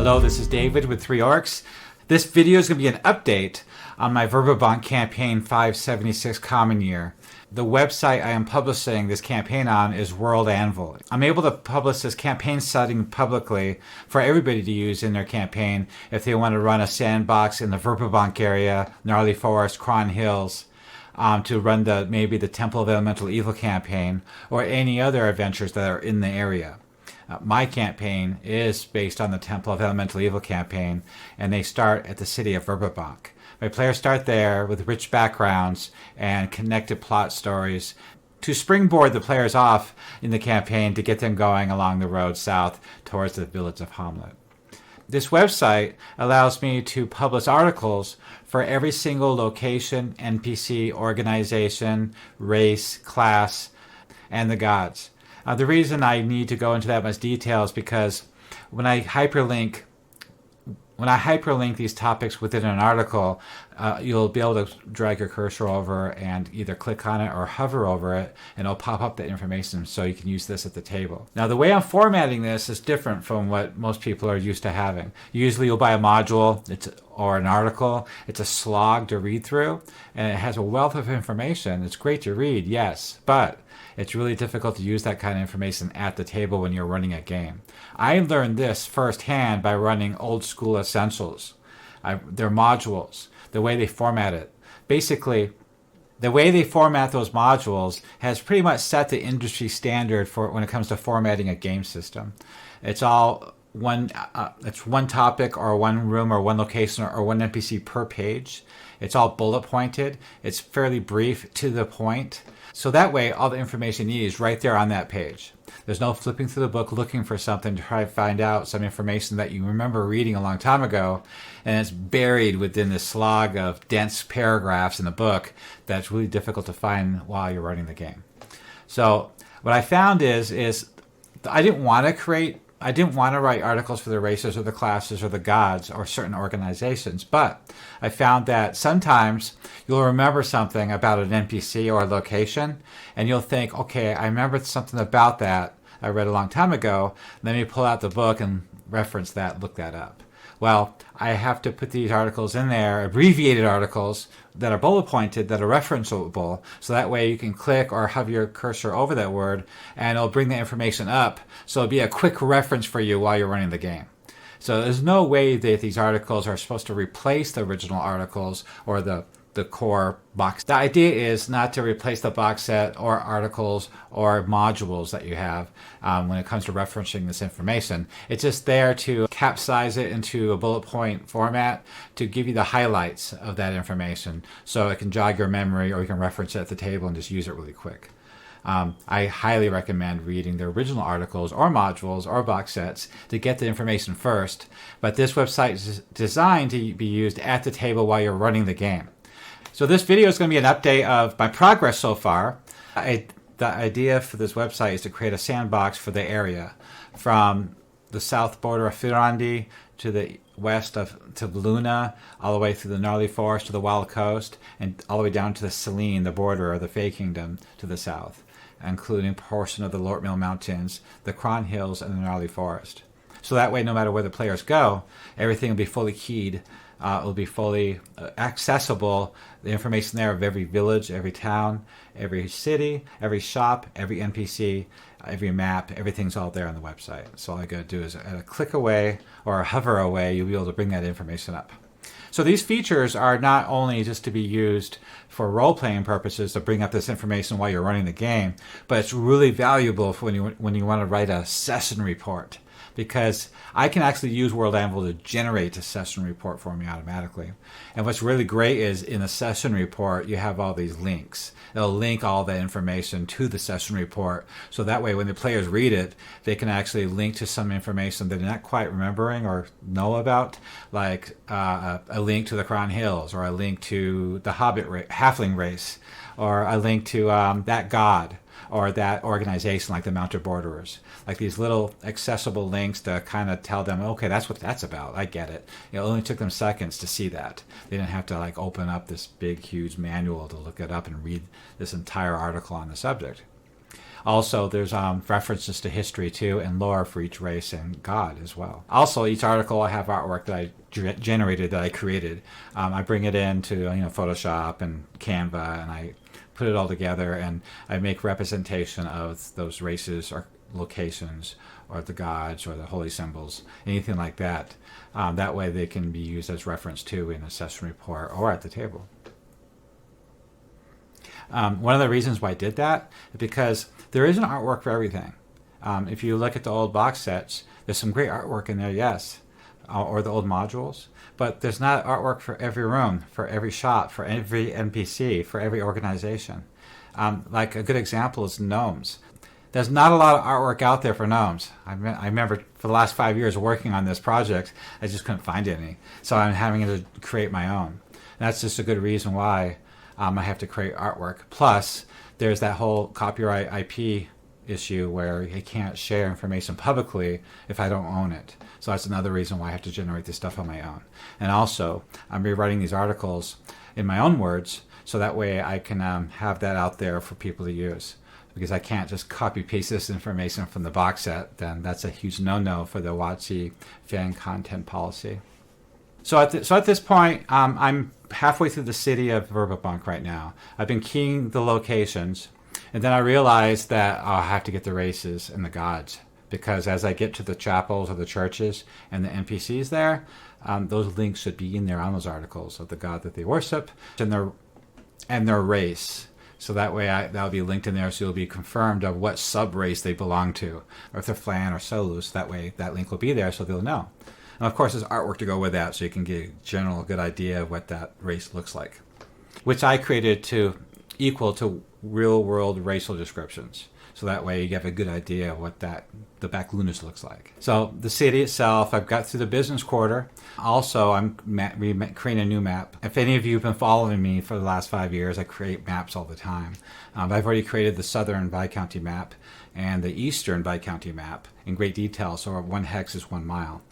Hello, this is David with 3 Orcs. This video is going to be an update on my Verbobonc Campaign 576 Common Year. The website I am publishing this campaign on is World Anvil. I'm able to publish this campaign setting publicly for everybody to use in their campaign if they want to run a sandbox in the Verbobonc area, Gnarly Forest, Cron Hills, to run maybe the Temple of Elemental Evil campaign or any other adventures that are in the area. My campaign is based on the Temple of Elemental Evil campaign, and they start at the city of Verbobonc. My players start there with rich backgrounds and connected plot stories to springboard the players off in the campaign to get them going along the road south towards the village of Hamlet. This website allows me to publish articles for every single location, NPC, organization, race, class, and the gods. The reason I need to go into that much detail is because when I hyperlink these topics within an article, you'll be able to drag your cursor over and either click on it or hover over it, and it'll pop up that information so you can use this at the table. Now, the way I'm formatting this is different from what most people are used to having. Usually you'll buy a module or an article. It's a slog to read through, and it has a wealth of information. It's great to read, yes, but it's really difficult to use that kind of information at the table when you're running a game. I learned this firsthand by running old school essentials. Their modules, the way they format it. Basically, the way they format those modules has pretty much set the industry standard for when it comes to formatting a game system. It's all it's one topic or one room or one location or one NPC per page. It's all bullet pointed. It's fairly brief, to the point. So that way, all the information you need is right there on that page. There's no flipping through the book looking for something to try to find out some information that you remember reading a long time ago, and it's buried within this slog of dense paragraphs in the book that's really difficult to find while you're running the game. So what I found is I didn't want to write articles for the races or the classes or the gods or certain organizations, but I found that sometimes you'll remember something about an NPC or a location, and you'll think, okay, I remembered something about that I read a long time ago. Let me pull out the book and reference that, look that up. Well, I have to put these articles in there, abbreviated articles that are bullet pointed, that are referenceable, so that way you can click or hover your cursor over that word and it'll bring the information up, so it'll be a quick reference for you while you're running the game. So there's no way that these articles are supposed to replace the original articles or the core box. The idea is not to replace the box set or articles or modules that you have when it comes to referencing this information. It's just there to capsize it into a bullet point format to give you the highlights of that information so it can jog your memory, or you can reference it at the table and just use it really quick. I highly recommend reading the original articles or modules or box sets to get the information first, but this website is designed to be used at the table while you're running the game. So this video is going to be an update of my progress so far. The idea for this website is to create a sandbox for the area, from the south border of Firandi to the west to Luna, all the way through the Gnarly Forest to the Wild Coast, and all the way down to the Selene, the border of the Fey Kingdom, to the south, including a portion of the Lortmill Mountains, the Cron Hills, and the Gnarly Forest. So that way, no matter where the players go, everything will be fully keyed. It will be fully accessible. The information there of every village, every town, every city, every shop, every NPC, every map, everything's all there on the website. So all I got to do is a click away or a hover away, you'll be able to bring that information up. So these features are not only just to be used for role-playing purposes to bring up this information while you're running the game, but it's really valuable for when you want to write a session report, because I can actually use World Anvil to generate a session report for me automatically. And what's really great is in the session report, you have all these links. It'll link all the information to the session report, so that way when the players read it, they can actually link to some information that they're not quite remembering or know about, like a link to the Cron Hills, or a link to the Hobbit Halfling race, or a link to that god, or that organization like the Mounted Borderers. Like these little accessible links to kind of tell them, okay, that's what that's about. I get it. It only took them seconds to see that. They didn't have to like open up this big, huge manual to look it up and read this entire article on the subject. Also, there's references to history too and lore for each race and god as well. Also, each article I have artwork that I generated, that I created. I bring it into Photoshop and Canva, and I put it all together, and I make representation of those races or locations or the gods or the holy symbols, anything like that. That way they can be used as reference to in a session report or at the table. One of the reasons why I did that is because there is an artwork for everything. If you look at the old box sets, there's some great artwork in there, yes, or the old modules, but there's not artwork for every room, for every shop, for every NPC, for every organization. Like a good example is gnomes. There's not a lot of artwork out there for gnomes. I remember for the last 5 years working on this project, I just couldn't find any. So I'm having to create my own. And that's just a good reason why I have to create artwork. Plus, there's that whole copyright IP issue where you can't share information publicly if I don't own it. So that's another reason why I have to generate this stuff on my own. And also, I'm rewriting these articles in my own words, so that way I can have that out there for people to use. Because I can't just copy paste this information from the box set, then that's a huge no-no for the WotC fan content policy. So at this point, I'm halfway through the city of Verbobonc right now. I've been keying the locations, and then I realized that I have to get the races and the gods, because as I get to the chapels or the churches and the NPCs there, those links should be in there on those articles of the god that they worship and their race. So that way that'll be linked in there, so it'll be confirmed of what sub-race they belong to, or if they're Flan or Solus. That way that link will be there, so they'll know. And of course, there's artwork to go with that, so you can get a general good idea of what that race looks like, which I created to equal to real-world racial descriptions. So that way you get a good idea of what the back lunas looks like. So the city itself, I've got through the business quarter. Also, I'm creating a new map. If any of you have been following me for the last 5 years, I create maps all the time. I've already created the Southern Viscounty map and the Eastern Viscounty map in great detail, so 1 hex is 1 mile.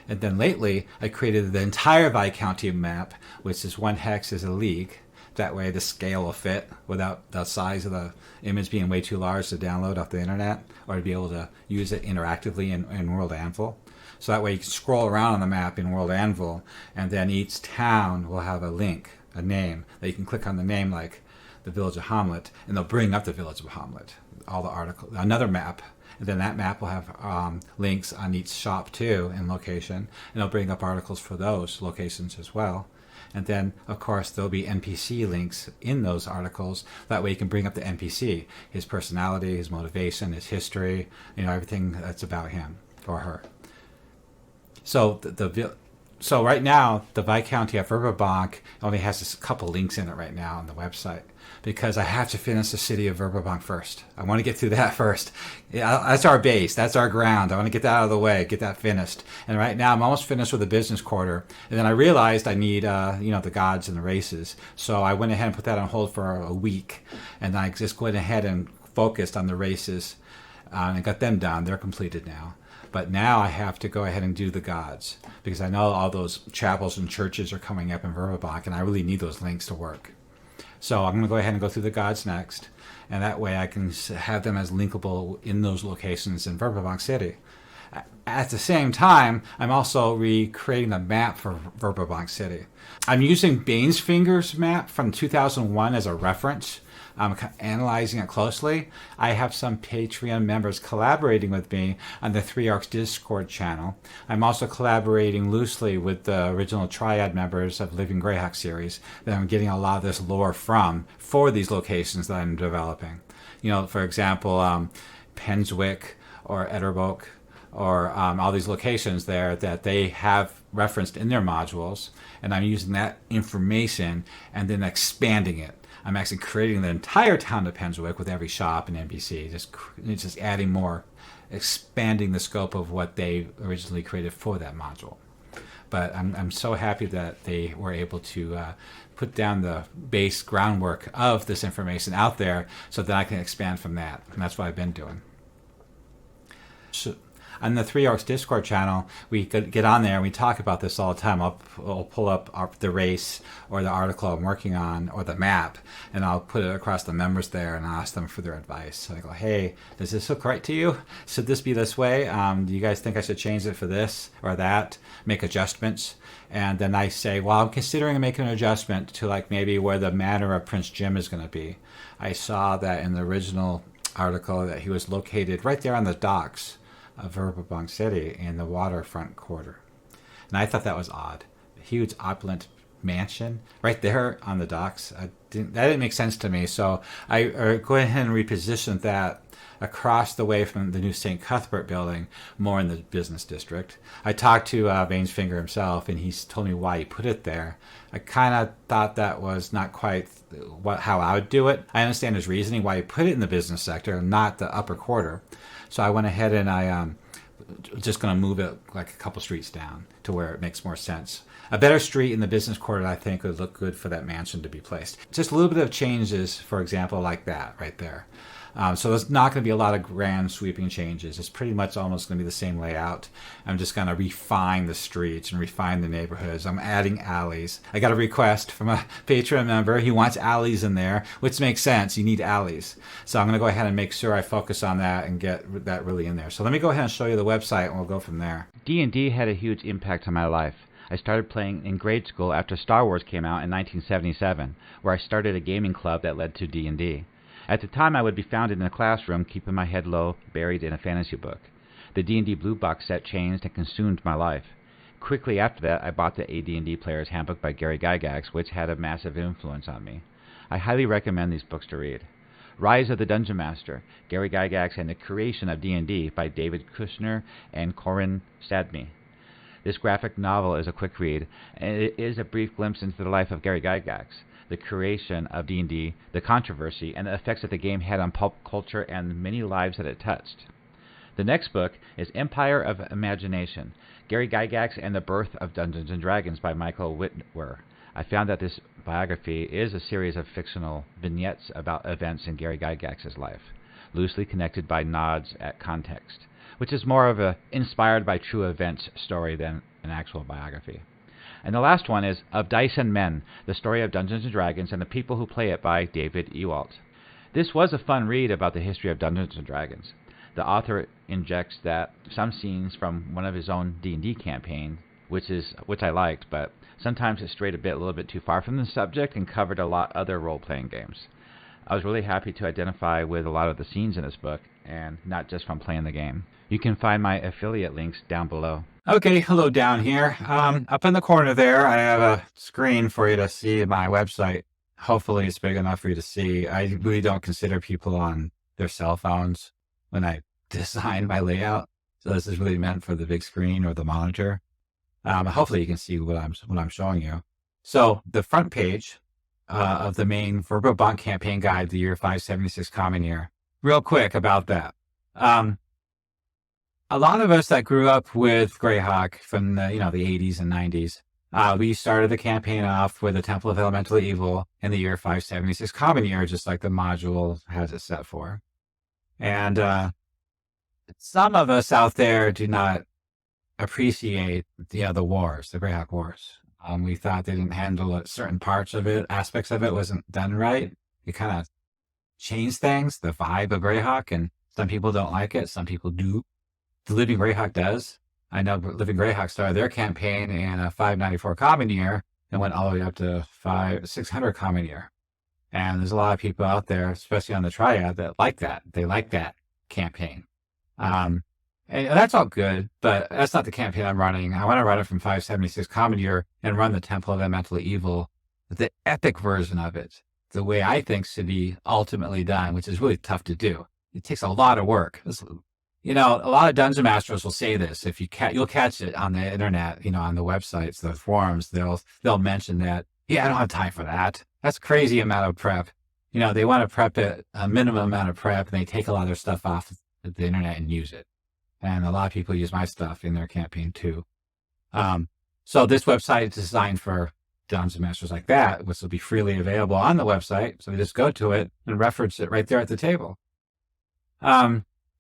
And then lately, I created the entire Viscounty map, which is 1 hex is a league. That way the scale will fit without the size of the image being way too large to download off the internet, or to be able to use it interactively in World Anvil. So that way you can scroll around on the map in World Anvil, and then each town will have a link, a name, that you can click on the name, like the village of Hamlet, and they'll bring up the village of Hamlet, all the articles, another map. And then that map will have links on each shop too and location, and it'll bring up articles for those locations as well. And then, of course, there'll be NPC links in those articles. That way you can bring up the NPC, his personality, his motivation, his history, everything that's about him or her. So so right now, the Viscounty of Verbobonc only has a couple links in it right now on the website, because I have to finish the city of Verbobonc first. I want to get through that first. Yeah, that's our base. That's our ground. I want to get that out of the way, get that finished. And right now, I'm almost finished with the business quarter. And then I realized I need, the gods and the races. So I went ahead and put that on hold for a week. And I just went ahead and focused on the races and got them done. They're completed now. But now I have to go ahead and do the gods, because I know all those chapels and churches are coming up in Verbobonc, and I really need those links to work. So I'm going to go ahead and go through the gods next, and that way I can have them as linkable in those locations in Verbobonc City. At the same time, I'm also recreating a map for Verbobonc City. I'm using Bainsfinger's map from 2001 as a reference. I'm analyzing it closely. I have some Patreon members collaborating with me on the 3 Arcs Discord channel. I'm also collaborating loosely with the original Triad members of Living Greyhawk series that I'm getting a lot of this lore from for these locations that I'm developing. For example, Penswick or Etterboke, or all these locations there that they have referenced in their modules, and I'm using that information and then expanding it. I'm actually creating the entire town of Penswick with every shop and NPC, just adding more, expanding the scope of what they originally created for that module. But I'm so happy that they were able to put down the base groundwork of this information out there so that I can expand from that. And that's what I've been doing. On the Three Orcs Discord channel, we get on there and we talk about this all the time. I'll pull up the race or the article I'm working on or the map, and I'll put it across the members there and ask them for their advice. So I go, hey, does this look right to you? Should this be this way? Do you guys think I should change it for this or that? Make adjustments? And then I say, well, I'm considering making an adjustment to like maybe where the manor of Prince Jim is going to be. I saw that in the original article that he was located right there on the docks of Verbobonc City in the waterfront quarter. And I thought that was odd. A huge opulent mansion right there on the docks. That didn't make sense to me. So I go ahead and repositioned that across the way from the new St. Cuthbert building, more in the business district. I talked to Vainsfinger himself, and he's told me why he put it there. I kind of thought that was not quite how I would do it. I understand his reasoning why he put it in the business sector, not the upper quarter. So I went ahead and I just going to move it like a couple streets down to where it makes more sense. A better street in the business quarter, I think, would look good for that mansion to be placed. Just a little bit of changes, for example, like that right there. So there's not going to be a lot of grand sweeping changes. It's pretty much almost going to be the same layout. I'm just going to refine the streets and refine the neighborhoods. I'm adding alleys. I got a request from a Patreon member. He wants alleys in there, which makes sense. You need alleys. So I'm going to go ahead and make sure I focus on that and get that really in there. So let me go ahead and show you the website, and we'll go from there. D&D had a huge impact on my life. I started playing in grade school after Star Wars came out in 1977, where I started a gaming club that led to D&D. At the time, I would be found in a classroom, keeping my head low, buried in a fantasy book. The D&D Blue Box set changed and consumed my life. Quickly after that, I bought the AD&D Player's Handbook by Gary Gygax, which had a massive influence on me. I highly recommend these books to read. Rise of the Dungeon Master, Gary Gygax and the Creation of D&D by David Kushner and Corinne Stadmy. This graphic novel is a quick read, and it is a brief glimpse into the life of Gary Gygax, the creation of D&D, the controversy, and the effects that the game had on pulp culture and the many lives that it touched. The next book is Empire of Imagination, Gary Gygax and the Birth of Dungeons & Dragons by Michael Whitwer. I found that this biography is a series of fictional vignettes about events in Gary Gygax's life, loosely connected by nods at context, which is more of a inspired by true events story than an actual biography. And the last one is Of Dice and Men, the story of Dungeons & Dragons and the people who play it by David Ewalt. This was a fun read about the history of Dungeons & Dragons. The author injects that some scenes from one of his own D&D campaign, which I liked, but sometimes it strayed a little bit too far from the subject and covered a lot other role-playing games. I was really happy to identify with a lot of the scenes in this book, and not just from playing the game. You can find my affiliate links down below. Okay, hello down here. Up in the corner there, I have a screen for you to see my website. Hopefully it's big enough for you to see. I really don't consider people on their cell phones when I design my layout. So this is really meant for the big screen or the monitor. Hopefully you can see what I'm showing you. So the front page of the main Verbobonc Campaign Guide, the year 576 Common Year. Real quick about that. A lot of us that grew up with Greyhawk from the 80s and 90s, we started the campaign off with the Temple of Elemental Evil in the year 576 Common Year, just like the module has it set for. And some of us out there do not appreciate the wars, the Greyhawk Wars. We thought they didn't handle it, certain parts of it, aspects of it wasn't done right. It kind of changed things, the vibe of Greyhawk, and some people don't like it, some people do. The Living Greyhawk does. I know Living Greyhawk started their campaign in a 594 Common Year and went all the way up to 600 Common Year. And there's a lot of people out there, especially on the Triad, that like that. They like that campaign. And that's all good, but that's not the campaign I'm running. I want to run it from 576 Common Year and run the Temple of Elemental Evil, the epic version of it, the way I think should be ultimately done, which is really tough to do. It takes a lot of work. A lot of dungeon masters will say this. If you'll catch it on the internet, on the websites, the forums, they'll mention that, I don't have time for that. That's crazy amount of prep. They want to prep it, a minimum amount of prep, and they take a lot of their stuff off the internet and use it. And a lot of people use my stuff in their campaign too. So this website is designed for dungeon masters like that, which will be freely available on the website. So they just go to it and reference it right there at the table.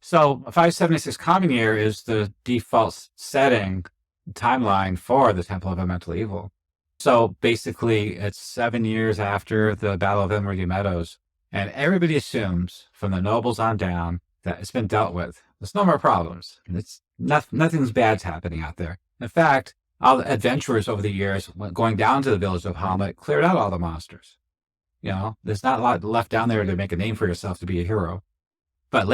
So 576 Common Year is the default setting timeline for the Temple of Elemental Evil. So basically, it's 7 years after the Battle of Emerald Meadows, and everybody assumes, from the nobles on down, that it's been dealt with. There's no more problems. It's nothing's bad's happening out there. In fact, all the adventurers over the years, going down to the village of Hamlet, cleared out all the monsters. You know, there's not a lot left down there to make a name for yourself to be a hero. But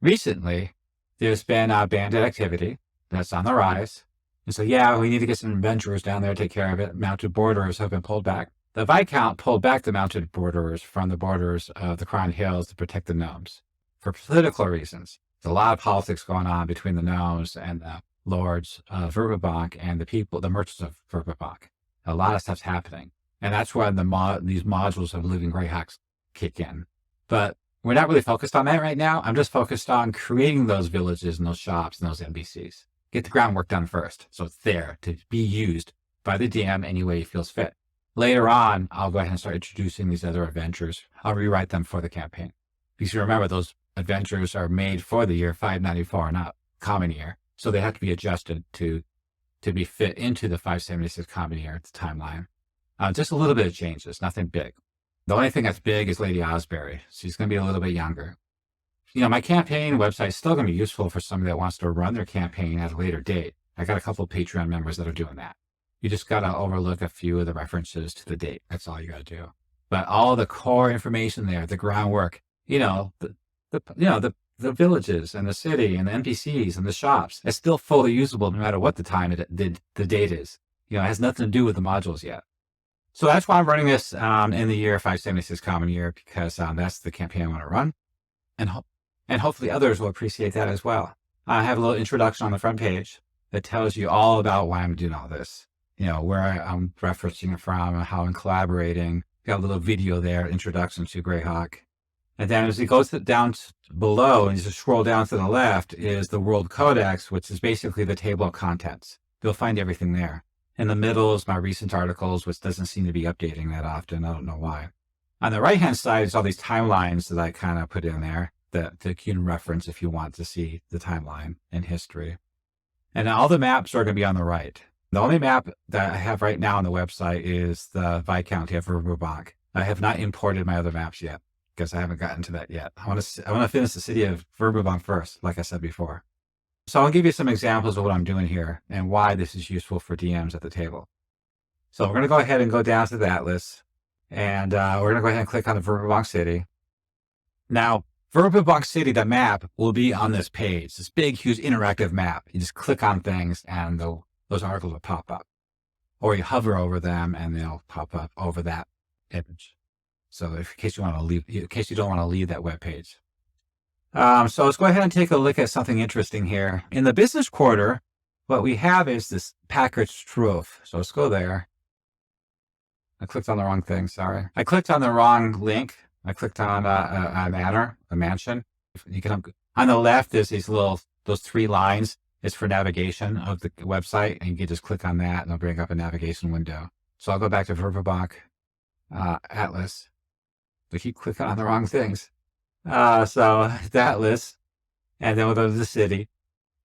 recently, there's been bandit activity that's on the rise. And so, yeah, we need to get some adventurers down there to take care of it. Mounted borderers have been pulled back. The Viscount pulled back the mounted borderers from the borders of the Crown Hills to protect the gnomes for political reasons. There's a lot of politics going on between the gnomes and the lords of Verbobonc and the people, the merchants of Verbobonc. A lot of stuff's happening. And that's when these modules of Living Greyhawks kick in. But we're not really focused on that right now. I'm just focused on creating those villages and those shops and those NPCs. Get the groundwork done first, so it's there to be used by the DM any way he feels fit. Later on, I'll go ahead and start introducing these other adventures. I'll rewrite them for the campaign. Because you remember, those adventures are made for the year 594, not Common Year. So they have to be adjusted to be fit into the 576 Common Year timeline. Just a little bit of changes, nothing big. The only thing that's big is Lady Osbury. She's going to be a little bit younger. You know, my campaign website is still going to be useful for somebody that wants to run their campaign at a later date. I got a couple of Patreon members that are doing that. You just got to overlook a few of the references to the date. That's all you got to do. But all the core information there, the groundwork, you know, the villages and the city and the NPCs and the shops, it's still fully usable no matter what the time the date is. You know, it has nothing to do with the modules yet. So that's why I'm running this in the year 576 Common Year, because that's the campaign I want to run. And hopefully others will appreciate that as well. I have a little introduction on the front page that tells you all about why I'm doing all this. You know, where I'm referencing it from, how I'm collaborating. Got a little video there, introduction to Greyhawk. And then as it goes down below, and you just scroll down to the left, is the World Codex, which is basically the table of contents. You'll find everything there. In the middle is my recent articles, which doesn't seem to be updating that often. I don't know why. On the right-hand side is all these timelines that I kind of put in there that you can reference if you want to see the timeline and history. And all the maps are going to be on the right. The only map that I have right now on the website is the Viscount of Verbobonc. I have not imported my other maps yet because I haven't gotten to that yet. I want to finish the city of Verbobonc first, like I said before. So I'll give you some examples of what I'm doing here and why this is useful for DMs at the table. So we're going to go ahead and go down to the Atlas, and we're going to go ahead and click on the Verbobonc City. Now, Verbobonc City, the map, will be on this page, this big, huge interactive map. You just click on things and those articles will pop up. Or you hover over them and they'll pop up over that image. So in case you don't want to leave that web page. So let's go ahead and take a look at something interesting here. In the business quarter, what we have is this package trove. So let's go there. I clicked on the wrong thing, sorry. I clicked on the wrong link. I clicked on a mansion. On the left is those 3 lines. It's for navigation of the website, and you can just click on that and it'll bring up a navigation window. So I'll go back to Verbobonc Atlas. We keep clicking on the wrong things. So the Atlas, and then we'll go to the city,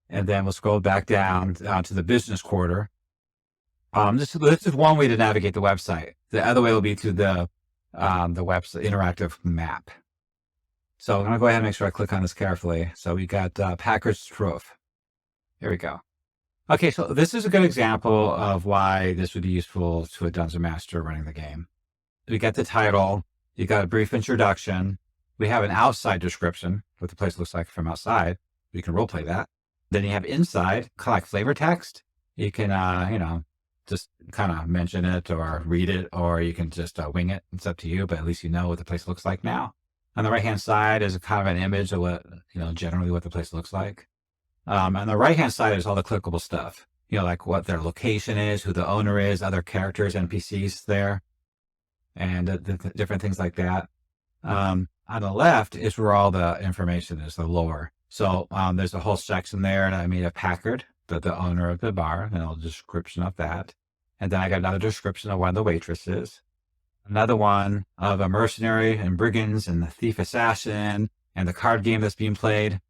and then we'll scroll back down to the business quarter. This is one way to navigate the website. The other way will be through the website interactive map. So I'm going to go ahead and make sure I click on this carefully. So we got package trove. Here we go. Okay, so this is a good example of why this would be useful to a Dungeon Master running the game. We got the title. You got a brief introduction. We have an outside description, what the place looks like from outside. You can roleplay that. Then you have inside, kind of like flavor text. You can, just kind of mention it or read it, or you can just wing it. It's up to you, but at least you know what the place looks like now. On the right-hand side is a kind of an image of what, generally what the place looks like. On the right-hand side is all the clickable stuff, like what their location is, who the owner is, other characters, NPCs there, and the different things like that. On the left is where all the information is, the lore. So there's a whole section there that I made of Packard, the owner of the bar, and a description of that. And then I got another description of one of the waitresses. Another one of a mercenary and brigands and the thief assassin and the card game that's being played.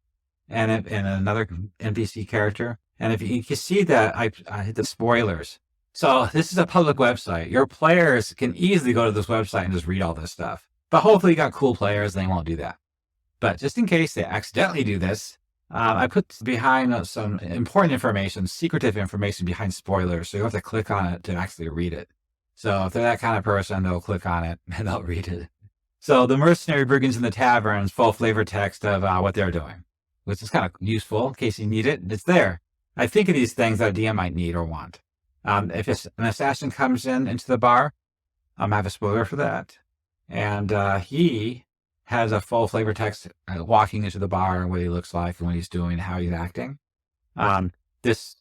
and another NPC character. And if you can see that I hit the spoilers. So this is a public website. Your players can easily go to this website and just read all this stuff. But hopefully you got cool players and they won't do that. But just in case they accidentally do this, I put behind some important information, secretive information behind spoilers. So you have to click on it to actually read it. So if they're that kind of person, they'll click on it and they'll read it. So the mercenary brigands in the taverns, full flavor text of what they're doing, which is kind of useful in case you need it. It's there. I think of these things that a DM might need or want. If an assassin comes into the bar, I have a spoiler for that. And he has a full flavor text walking into the bar and what he looks like and what he's doing and how he's acting. This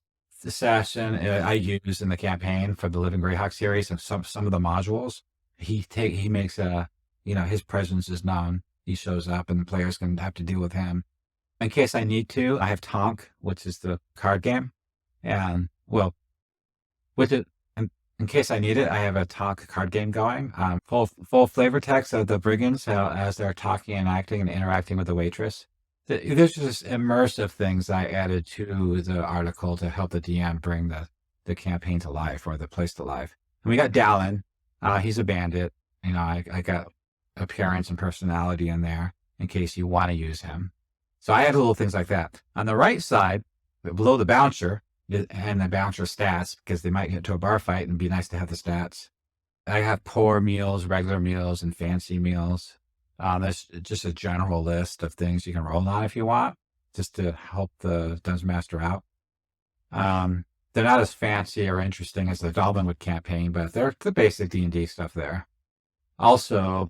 assassin I use in the campaign for the Living Greyhawk series and some of the modules. He makes his presence is known. He shows up and the players can have to deal with him. In case I need to, I have Tonk, which is the card game. And in case I need it, I have a Tonk card game going. Full flavor text of the brigands as they're talking and acting and interacting with the waitress. There's just immersive things I added to the article to help the DM bring the campaign to life or the place to life. And we got Dallin. He's a bandit. I got appearance and personality in there in case you want to use him. So I add little things like that. On the right side, below the bouncer, and the bouncer stats, because they might get to a bar fight and be nice to have the stats. I have poor meals, regular meals, and fancy meals. That's just a general list of things you can roll on if you want, just to help the Dungeon Master out. They're not as fancy or interesting as the Dolmenwood campaign, but they're the basic D&D stuff there. Also,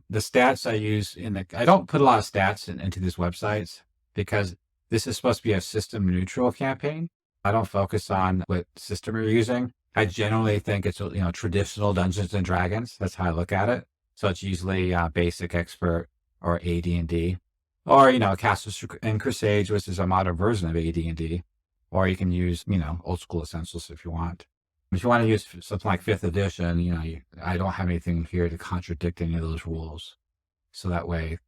the stats I use I don't put a lot of stats into these websites because this is supposed to be a system neutral campaign. I don't focus on what system you're using. I generally think it's traditional Dungeons and Dragons. That's how I look at it. So it's usually basic, expert, or AD&D, or Castles and Crusades, which is a modern version of AD&D, or you can use old school essentials if you want. If you want to use something like 5th edition, I don't have anything here to contradict any of those rules. So that way,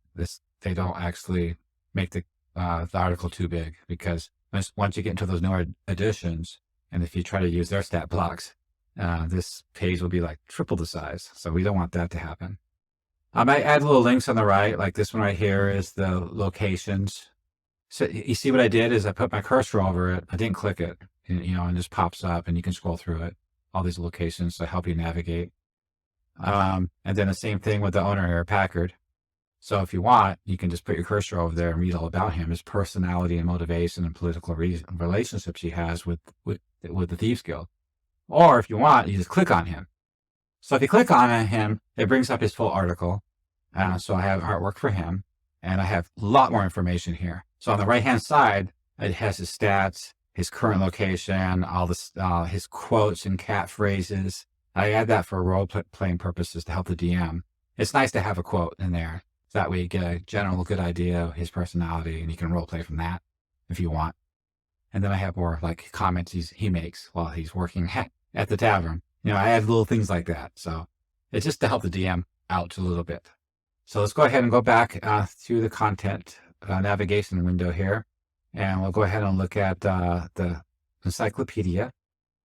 they don't actually make the article too big, because once you get into those newer editions, and if you try to use their stat blocks, this page will be like triple the size. So we don't want that to happen. I add little links on the right, like this one right here is the locations. So you see what I did is I put my cursor over it. I didn't click it, and it just pops up and you can scroll through it. All these locations to help you navigate. And then the same thing with the owner here, Packard. So if you want, you can just put your cursor over there and read all about him, his personality and motivation and political relationships he has with the Thieves Guild. Or if you want, you just click on him. So if you click on him, it brings up his full article. So I have artwork for him, and I have a lot more information here. So on the right-hand side, it has his stats, his current location, all this, his quotes and cat phrases. I add that for role-playing purposes to help the DM. It's nice to have a quote in there. So that way you get a general good idea of his personality, and you can role-play from that if you want. And then I have more like comments he makes while he's working at the tavern. I add little things like that. So it's just to help the DM out a little bit. So let's go ahead and go back through the content navigation window here. And we'll go ahead and look at the Encyclopedia.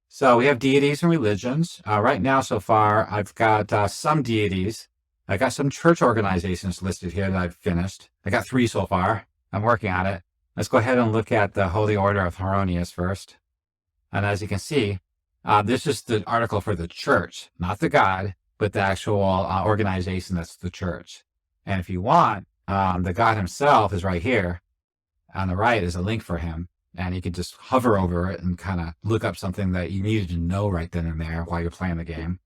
So we have deities and religions. Right now, so far, I've got some deities. I got some church organizations listed here that I've finished. I got 3 so far. I'm working on it. Let's go ahead and look at the Holy Order of Hieronymus first. And as you can see, this is the article for the church, not the god, but the actual organization that's the church. And if you want, the god himself is right here. On the right is a link for him. And you can just hover over it and kind of look up something that you needed to know right then and there while you're playing the game,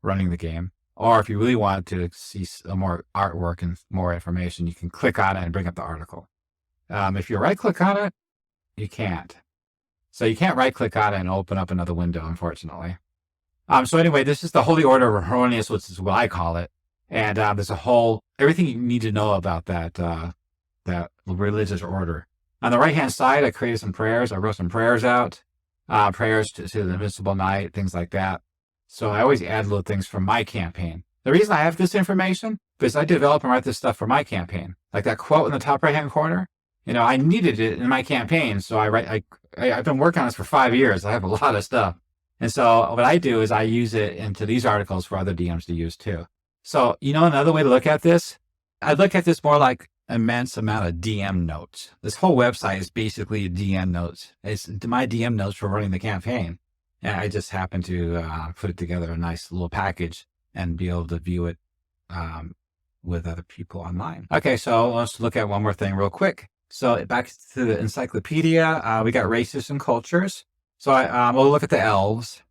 running the game. Or if you really want to see more artwork and more information, you can click on it and bring up the article. If you right-click on it, you can't. So you can't right-click on it and open up another window, unfortunately. So anyway, this is the Holy Order of Hieronymus, which is what I call it. And there's everything you need to know about that religious order. On the right-hand side, I created some prayers. I wrote some prayers out, prayers to the Invincible Knight, things like that. So I always add little things from my campaign. The reason I have this information is I develop and write this stuff for my campaign. Like that quote in the top right-hand corner, I needed it in my campaign. So I've been working on this for 5 years. I have a lot of stuff. And so what I do is I use it into these articles for other DMs to use too. So, another way to look at this, I look at this more like immense amount of DM notes. This whole website is basically DM notes. It's my DM notes for running the campaign. And I just happen to put it together a nice little package and be able to view it with other people online. Okay, so let's look at one more thing real quick. So back to the Encyclopedia, we got races and cultures. So we'll look at the elves.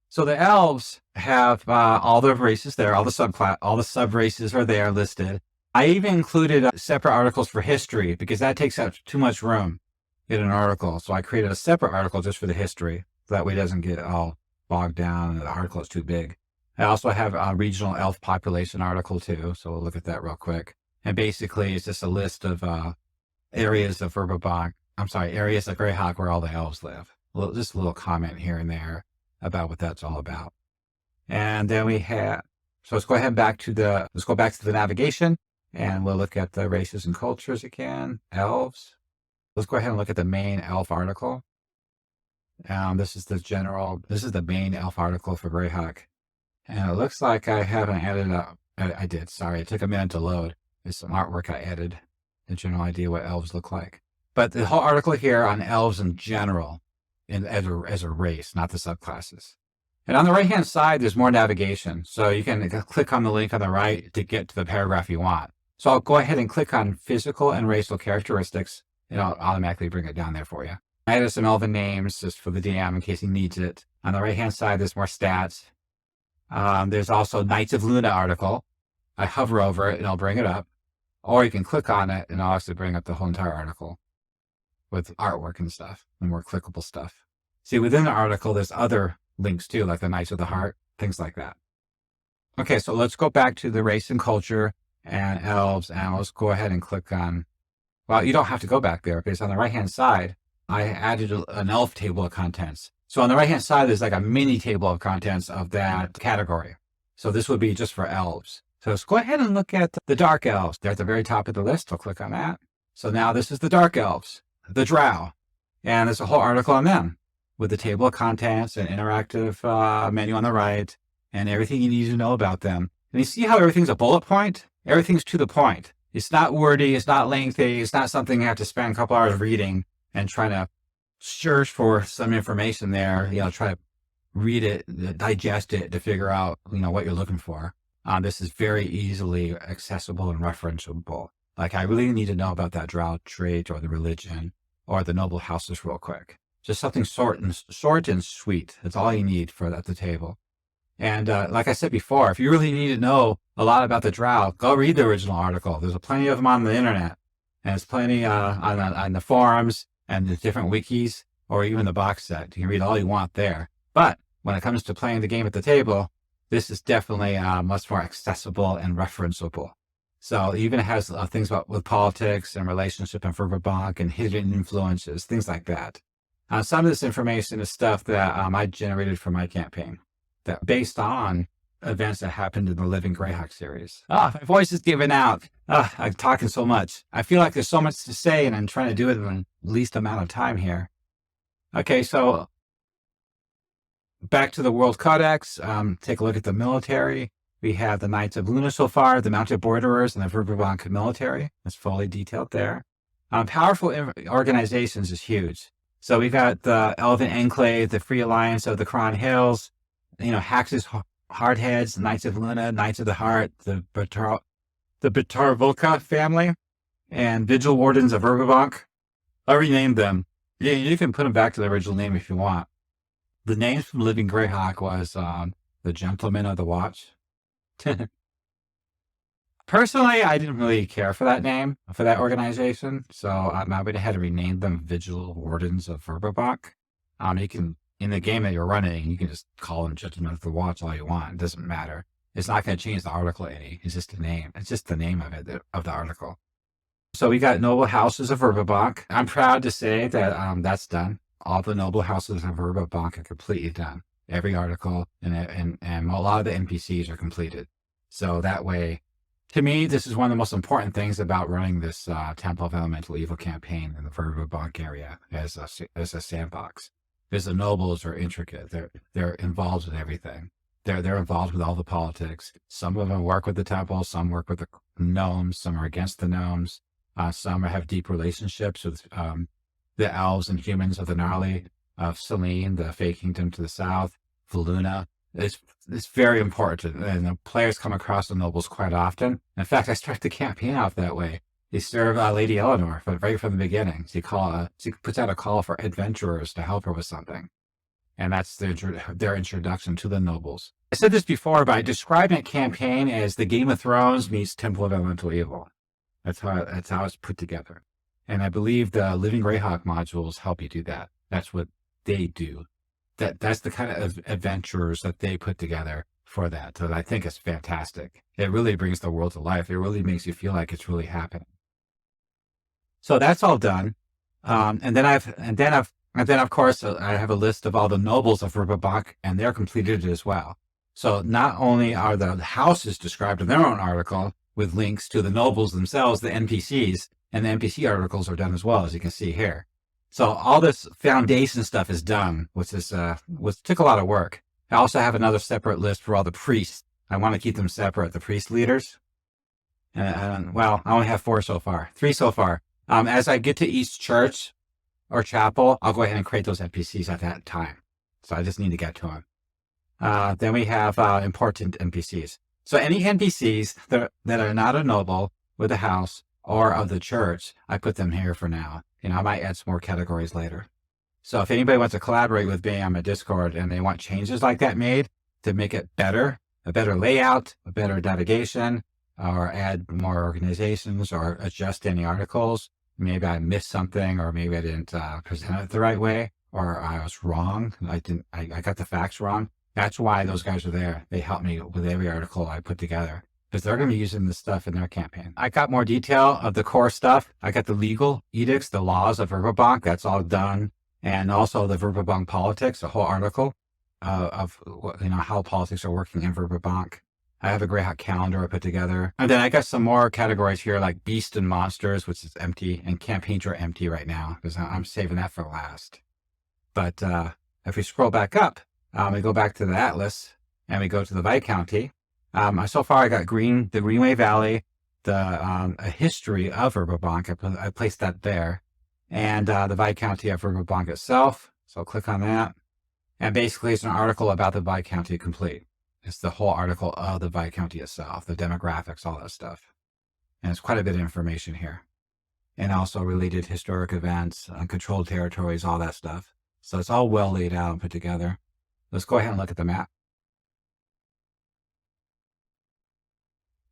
So the elves have all the races there, all the sub races are there listed. I even included separate articles for history because that takes up too much room in an article. So I created a separate article just for the history. So that way it doesn't get all bogged down and the article is too big. I also have a regional elf population article too. So we'll look at that real quick. And basically it's just a list of areas of areas of Greyhawk where all the elves live. Just a little comment here and there about what that's all about. And then let's go back to the navigation and we'll look at the races and cultures again, elves. Let's go ahead and look at the main elf article. This is the main elf article for Greyhawk. And it looks like I haven't added up. I did, sorry. It took a minute to load. There's some artwork I added, the general idea what elves look like. But the whole article here on elves in general, as a race, not the subclasses. And on the right-hand side, there's more navigation. So you can click on the link on the right to get to the paragraph you want. So I'll go ahead and click on physical and racial characteristics, and I'll automatically bring it down there for you. I added some elven names just for the DM in case he needs it. On the right-hand side, there's more stats. There's also Knights of Luna article. I hover over it and I'll bring it up. Or you can click on it and I'll actually bring up the whole entire article with artwork and stuff and more clickable stuff. See, within the article, there's other links too, like the Knights of the Heart, things like that. Okay, so let's go back to the race and culture and elves, and let's go ahead and click on, well, you don't have to go back there because on the right-hand side, I added an elf table of contents. So on the right-hand side, there's like a mini table of contents of that category. So this would be just for elves. So let's go ahead and look at the dark elves. They're at the very top of the list. I'll click on that. So now this is the dark elves, the drow. And there's a whole article on them with the table of contents and interactive menu on the right and everything you need to know about them. And you see how everything's a bullet point? Everything's to the point. It's not wordy. It's not lengthy. It's not something you have to spend a couple hours reading and trying to search for some information there, try to read it, digest it to figure out, what you're looking for. This is very easily accessible and referenceable. Like I really need to know about that drow trait or the religion or the noble houses real quick. Just something short and sweet. That's all you need for at the table. And like I said before, if you really need to know a lot about the drow, go read the original article. There's plenty of them on the internet. And there's plenty on the forums and the different wikis, or even the box set. You can read all you want there. But when it comes to playing the game at the table, this is definitely much more accessible and referenceable. So it even has things with politics and relationship and Verbobonc and hidden influences, things like that. Some of this information is stuff that I generated for my campaign, that based on events that happened in the Living Greyhawk series. My voice is giving out. I'm talking so much. I feel like there's so much to say, and I'm trying to do it in the least amount of time here. Okay, so back to the World Codex. Take a look at the military. We have the Knights of Luna so far, the Mounted Borderers, and the Verbobonc military. It's fully detailed there. Powerful organizations is huge. So we've got the Elven Enclave, the Free Alliance of the Cron Hills, Hax's Hardheads, Knights of Luna, Knights of the Heart, the Bitarvolka family, and Vigil Wardens of Verbobonc. I renamed them. Yeah, you can put them back to the original name if you want. The names from Living Greyhawk was the Gentlemen of the Watch. Personally, I didn't really care for that name, for that organization, so I went ahead and renamed them Vigil Wardens of Verbobonc. You can, in the game that you're running, you can just call them Gentlemen of the Watch all you want. It doesn't matter. It's not going to change the article any. It's just the name. It's just the name of it, of the article. So we got Noble Houses of Verbobonc. I'm proud to say that that's done. All the Noble Houses of Verbobonc are completely done. Every article and a lot of the NPCs are completed. So that way, To me, this is one of the most important things about running this Temple of Elemental Evil campaign in the Verbobonc area as a sandbox. Because the nobles are intricate. They're involved in everything. They're involved with all the politics. Some of them work with the temple. Some work with the gnomes. Some are against the gnomes. Some have deep relationships with the elves and humans of the Gnarly, of Selene, the Fey Kingdom to the south, Valuna. It's very important, and the players come across the nobles quite often. In fact, I start the campaign off that way. They serve Lady Eleanor right from the beginning. She puts out a call for adventurers to help her with something, and that's their introduction to the nobles. I said this before, but I describe a campaign as the Game of Thrones meets Temple of Elemental Evil. That's how it's put together, and I believe the Living Greyhawk modules help you do that. That's what they do. That's the kind of adventurers that they put together for that. So I think it's fantastic. It really brings the world to life. It really makes you feel like it's really happening. So that's all done. And then of course I have a list of all the nobles of Verbobonc, and they're completed as well. So not only are the houses described in their own article with links to the nobles themselves, the NPCs, and the NPC articles are done as well, as you can see here. So all this foundation stuff is done, which took a lot of work. I also have another separate list for all the priests. I want to keep them separate, the priest leaders. Well, I only have 4 so far, 3 so far. As I get to each church or chapel, I'll go ahead and create those NPCs at that time. So I just need to get to them. Then we have important NPCs. So any NPCs that are not a noble with a house or of the church, I put them here for now. I might add some more categories later. So if anybody wants to collaborate with me on my Discord and they want changes like that made to make it better, a better layout, a better navigation, or add more organizations or adjust any articles, maybe I missed something, or maybe I didn't present it the right way, or I was wrong. I got the facts wrong. That's why those guys are there. They help me with every article I put together, because they're going to be using this stuff in their campaign. I got more detail of the core stuff. I got the legal edicts, the laws of Verbobonc. That's all done. And also the Verbobonc politics, a whole article of how politics are working in Verbobonc. I have a Greyhawk calendar I put together. And then I got some more categories here, like Beast and Monsters, which is empty, and Campaigns are empty right now, because I'm saving that for last. But if we scroll back up, we go back to the Atlas, and we go to the Viscounty. So far I got the Greenway Valley, a history of Verbobonc. I placed that there, and the Viscounty of Verbobonc itself. So I'll click on that, and basically it's an article about the Viscounty complete. It's the whole article of the Viscounty itself, the demographics, all that stuff, and it's quite a bit of information here, and also related historic events, uncontrolled territories, all that stuff. So it's all well laid out and put together. Let's go ahead and look at the map.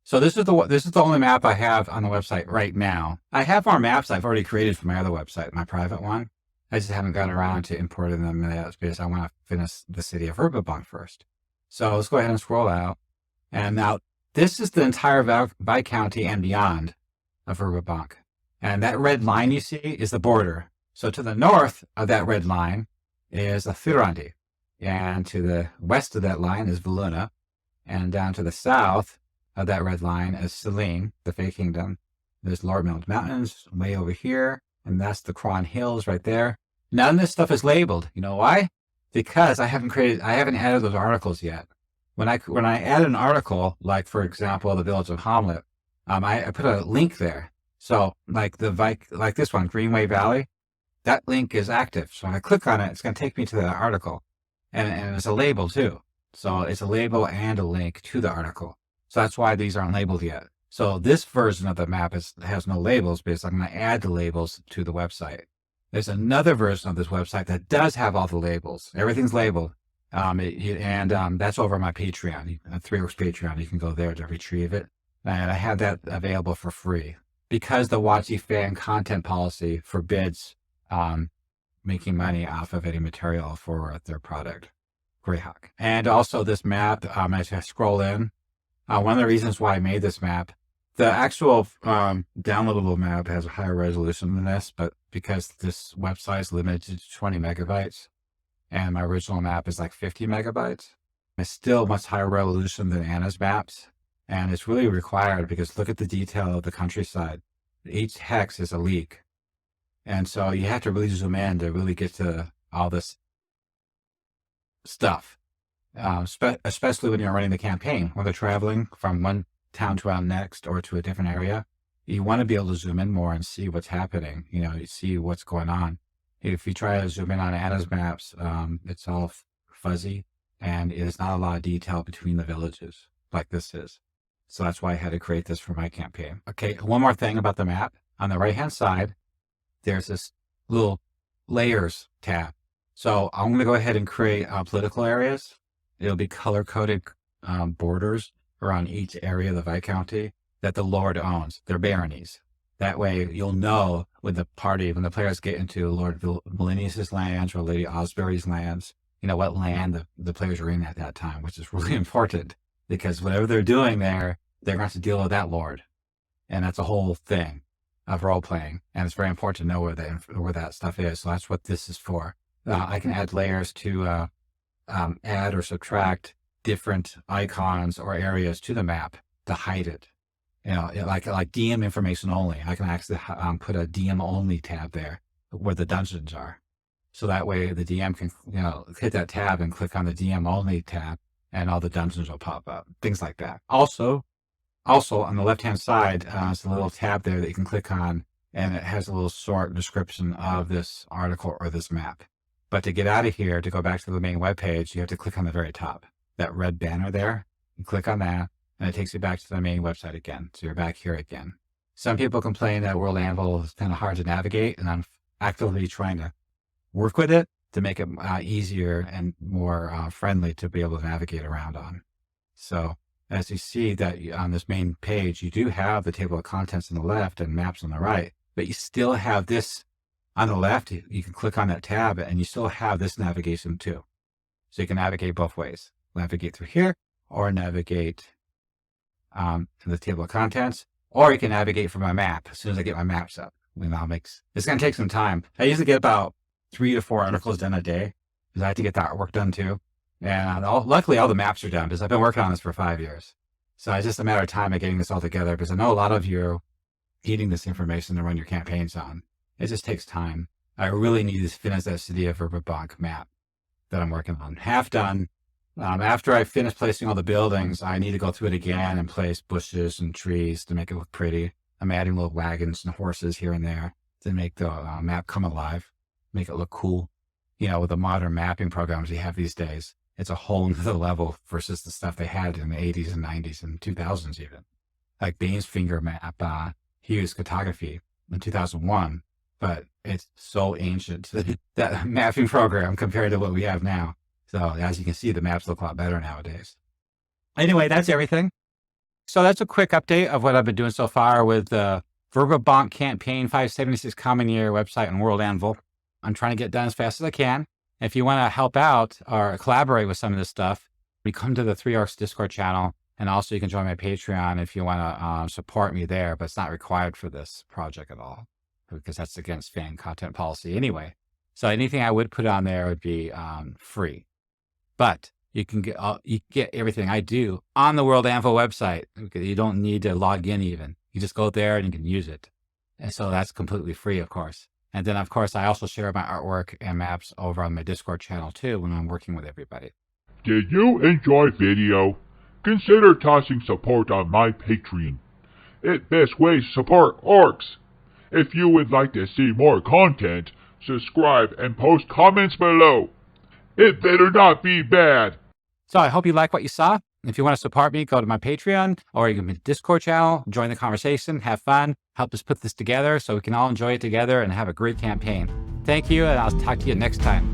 So this is the only map I have on the website right now. I have more maps I've already created for my other website, my private one. I just haven't gotten around to importing them because I want to finish the city of Verbobonc first. So let's go ahead and scroll out. And now this is the entire Viscounty and beyond of Verbobonc. And that red line you see is the border. So to the north of that red line is Thirandi. And to the west of that line is Valuna. And down to the south of that red line is Selene, the Fey Kingdom. There's Lordmeld Mountains way over here, and that's the Cron Hills right there. None of this stuff is labeled. You know why? Because I haven't added those articles yet. When I add an article, like for example, the Village of Hamlet, I put a link there. So like this one, Greenway Valley, that link is active. So when I click on it, it's going to take me to the article, and it's a label too. So it's a label and a link to the article. So that's why these aren't labeled yet. So this version of the map has no labels, because I'm going to add the labels to the website. There's another version of this website that does have all the labels. Everything's labeled. That's over my Patreon, 3 Orcs Patreon. You can go there to retrieve it. And I have that available for free, because the WotC fan content policy forbids making money off of any material for their product, Greyhawk. And also this map, as I scroll in, one of the reasons why I made this map, the actual downloadable map has a higher resolution than this, but because this website is limited to 20 megabytes, and my original map is like 50 megabytes, it's still much higher resolution than Anna's maps. And it's really required because look at the detail of the countryside. Each hex is a league. And so you have to really zoom in to really get to all this stuff, especially when you're running the campaign, when they're traveling from one town to our next or to a different area. You want to be able to zoom in more and see what's happening, you see what's going on. If you try to zoom in on Anna's maps, it's all fuzzy and there's not a lot of detail between the villages like this is. So that's why I had to create this for my campaign. Okay, one more thing about the map. On the right-hand side, there's this little layers tab. So I'm going to go ahead and create political areas. It'll be color-coded borders around each area of the Viscounty that the Lord owns. They're baronies. That way you'll know when the players get into Lord Melinius's lands or Lady Osbury's lands, what land the players are in at that time, which is really important because whatever they're doing there, they're going to have to deal with that Lord. And that's a whole thing of role playing. And it's very important to know where that stuff is. So that's what this is for. I can add layers to add or subtract different icons or areas to the map to hide it. Like DM information only. I can actually put a DM only tab there where the dungeons are. So that way the DM can, hit that tab and click on the DM only tab and all the dungeons will pop up. Things like that. Also on the left-hand side, there's a little tab there that you can click on and it has a little short description of this article or this map. But to get out of here, to go back to the main web page, you have to click on the very top, that red banner there. You click on that, and it takes you back to the main website again. So you're back here again. Some people complain that World Anvil is kind of hard to navigate, and I'm actively trying to work with it to make it easier and more friendly to be able to navigate around on. So as you see that on this main page, you do have the table of contents on the left and maps on the right, but you still have this on the left. You can click on that tab and you still have this navigation too. So you can navigate both ways, navigate through here or navigate to the table of contents, or you can navigate from my map as soon as I get my maps up. It's going to take some time. I usually get about 3 to 4 articles done a day because I have to get the artwork done too. And luckily all the maps are done because I've been working on this for 5 years. So it's just a matter of time of getting this all together because I know a lot of you are needing this information to run your campaigns on. It just takes time. I really need to finish that City of Verbobonc map that I'm working on. Half done. After I finish placing all the buildings, I need to go through it again and place bushes and trees to make it look pretty. I'm adding little wagons and horses here and there to make the map come alive, make it look cool. With the modern mapping programs we have these days, it's a whole nother level versus the stuff they had in the 80s and 90s and 2000s even. Like Bane's Finger map, he used cartography in 2001. But it's so ancient, that mapping program compared to what we have now. So as you can see, the maps look a lot better nowadays. Anyway, that's everything. So that's a quick update of what I've been doing so far with the Verbobonc Campaign 576 Common Year website and World Anvil. I'm trying to get done as fast as I can. If you want to help out or collaborate with some of this stuff, we come to the 3 Orcs Discord channel. And also you can join my Patreon if you want to support me there, but it's not required for this project at all, because that's against fan content policy anyway. So anything I would put on there would be free. But you can get everything I do on the World Anvil website. You don't need to log in even. You just go there and you can use it. And so that's completely free, of course. And then, of course, I also share my artwork and maps over on my Discord channel too when I'm working with everybody. Did you enjoy video? Consider tossing support on my Patreon. It's best way to support orcs. If you would like to see more content, subscribe and post comments below. It better not be bad. So I hope you like what you saw. If you want to support me, go to my Patreon or you can be Discord channel, join the conversation, have fun, help us put this together so we can all enjoy it together and have a great campaign. Thank you, and I'll talk to you next time.